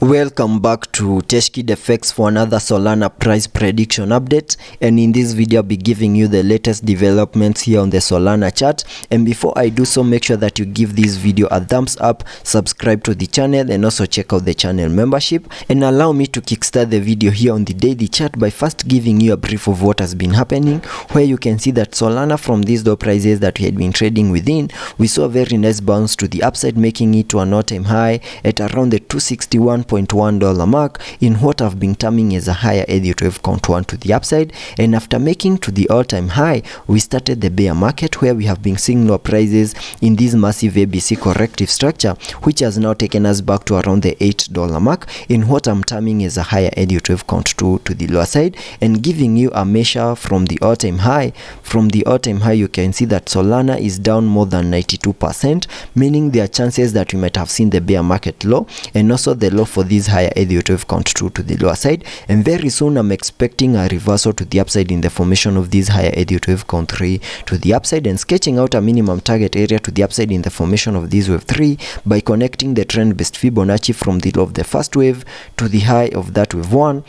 Welcome back to Teshkid FX for another Solana price prediction update, and in this video I'll be giving you the latest developments here on the Solana chart. And before I do so, make sure that you give this video a thumbs up, subscribe to the channel, and also check out the channel membership. And allow me to kickstart the video here on the daily chart by first giving you a brief of what has been happening, where you can see that Solana, from these low prices that we had been trading within, we saw a very nice bounce to the upside, making it to an all-time high at around the $261.1 mark in what I've been terming as a higher Elliot wave count 1 to the upside. And after making to the all-time high, we started the bear market, where we have been seeing lower prices in this massive ABC corrective structure, which has now taken us back to around the $8 mark in what I'm terming as a higher Elliot wave count 2 to the lower side, and giving you a measure from the all-time high. From the all-time high, you can see that Solana is down more than 92%, meaning there are chances that we might have seen the bear market low and also the low for this higher Elliot wave count 2 to the lower side. And very soon I'm expecting a reversal to the upside in the formation of this higher Elliot wave count 3 to the upside, and sketching out a minimum target area to the upside in the formation of this wave 3 by connecting the trend based Fibonacci from the low of the first wave to the high of that wave 1,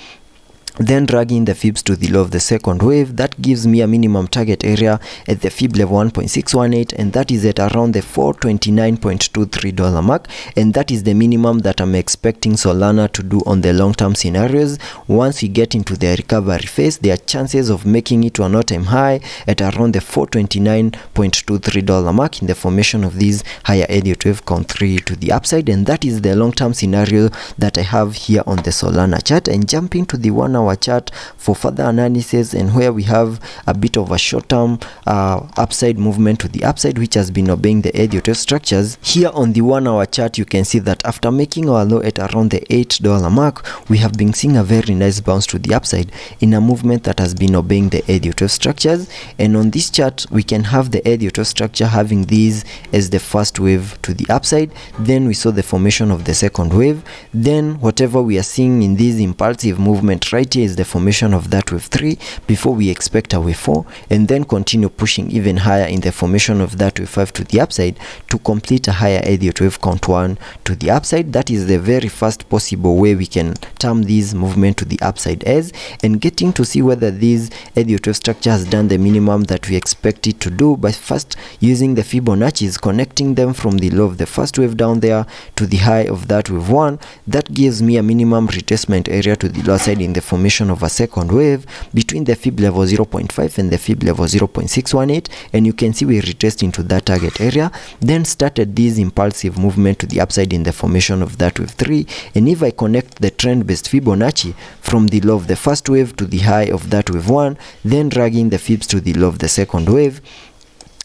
then dragging the fibs to the low of the second wave. That gives me a minimum target area at the fib level 1.618, and that is at around the $429.23 mark, and that is the minimum that I'm expecting Solana to do on the long-term scenarios. Once we get into the recovery phase, there are chances of making it to an all-time high at around the $429.23 mark in the formation of this higher Elliot wave count 3 to the upside, and that is the long-term scenario that I have here on the Solana chart. And jumping to the 1 hour chart for further analysis, and where we have a bit of a short-term upside movement to the upside, which has been obeying the Elliot wave structures. Here on the 1 hour chart, you can see that after making our low at around the $8 mark, we have been seeing a very nice bounce to the upside in a movement that has been obeying the Elliot wave structures. And on this chart, we can have the Elliot wave structure having these as the first wave to the upside. Then we saw the formation of the second wave. Then whatever we are seeing in this impulsive movement right here is the formation of that wave 3 before we expect a wave 4, and then continue pushing even higher in the formation of that wave 5 to the upside to complete a higher Elliot wave count 1 to the upside. That is the very first possible way we can term this movement to the upside as, and getting to see whether this Elliot wave structure has done the minimum that we expect it to do by first using the Fibonacci's, connecting them from the low of the first wave down there to the high of that wave 1. That gives me a minimum retracement area to the lower side in the formation of a second wave between the fib level 0.5 and the fib level 0.618, and you can see we retraced into that target area, then started this impulsive movement to the upside in the formation of that wave 3. And if I connect the trend based Fibonacci from the low of the first wave to the high of that wave 1, then dragging the fibs to the low of the second wave,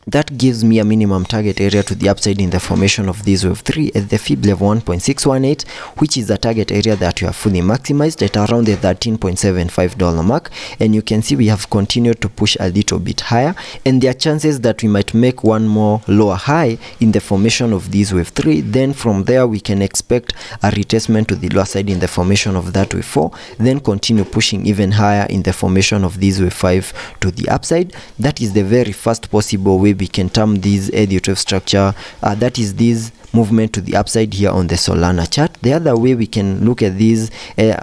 that gives me a minimum target area to the upside in the formation of this wave 3 at the fib level 1.618, which is a target area that we have fully maximized at around the $13.75 mark. And you can see we have continued to push a little bit higher, and there are chances that we might make one more lower high in the formation of this wave 3. Then from there we can expect a retracement to the lower side in the formation of that wave 4, then continue pushing even higher in the formation of this wave 5 to the upside. That is the very first possible way we can term this Elliot wave structure, that is this movement to the upside here on the Solana chart. The other way we can look at this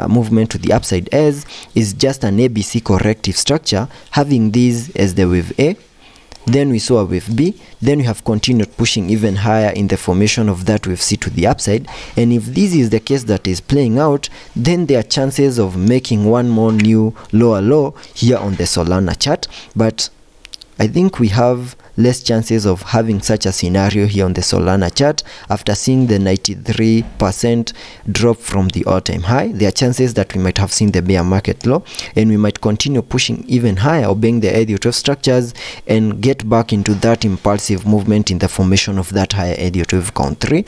movement to the upside as is just an ABC corrective structure, having this as the wave A. Then we saw a wave B, then we have continued pushing even higher in the formation of that wave C to the upside. And if this is the case that is playing out, then there are chances of making one more new lower low here on the Solana chart. But I think we have less chances of having such a scenario here on the Solana chart after seeing the 93% drop from the all-time high. There are chances that we might have seen the bear market low, and we might continue pushing even higher, obeying the Elliot wave structures, and get back into that impulsive movement in the formation of that higher Elliot wave count 3.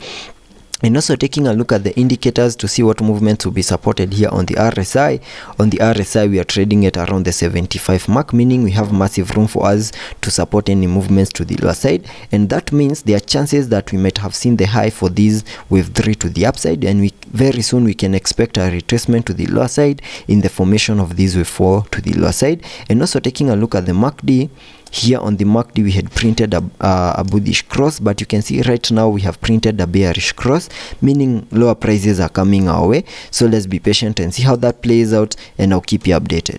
And also taking a look at the indicators to see what movements will be supported here on the RSI. On the RSI, we are trading at around the 75 mark, meaning we have massive room for us to support any movements to the lower side. And that means there are chances that we might have seen the high for this wave 3 to the upside, and very soon we can expect a retracement to the lower side in the formation of this wave 4 to the lower side. And also taking a look at the MACD, here on the MACD we had printed a bullish cross, but you can see right now we have printed a bearish cross, meaning lower prices are coming our way. So let's be patient and see how that plays out, and I'll keep you updated.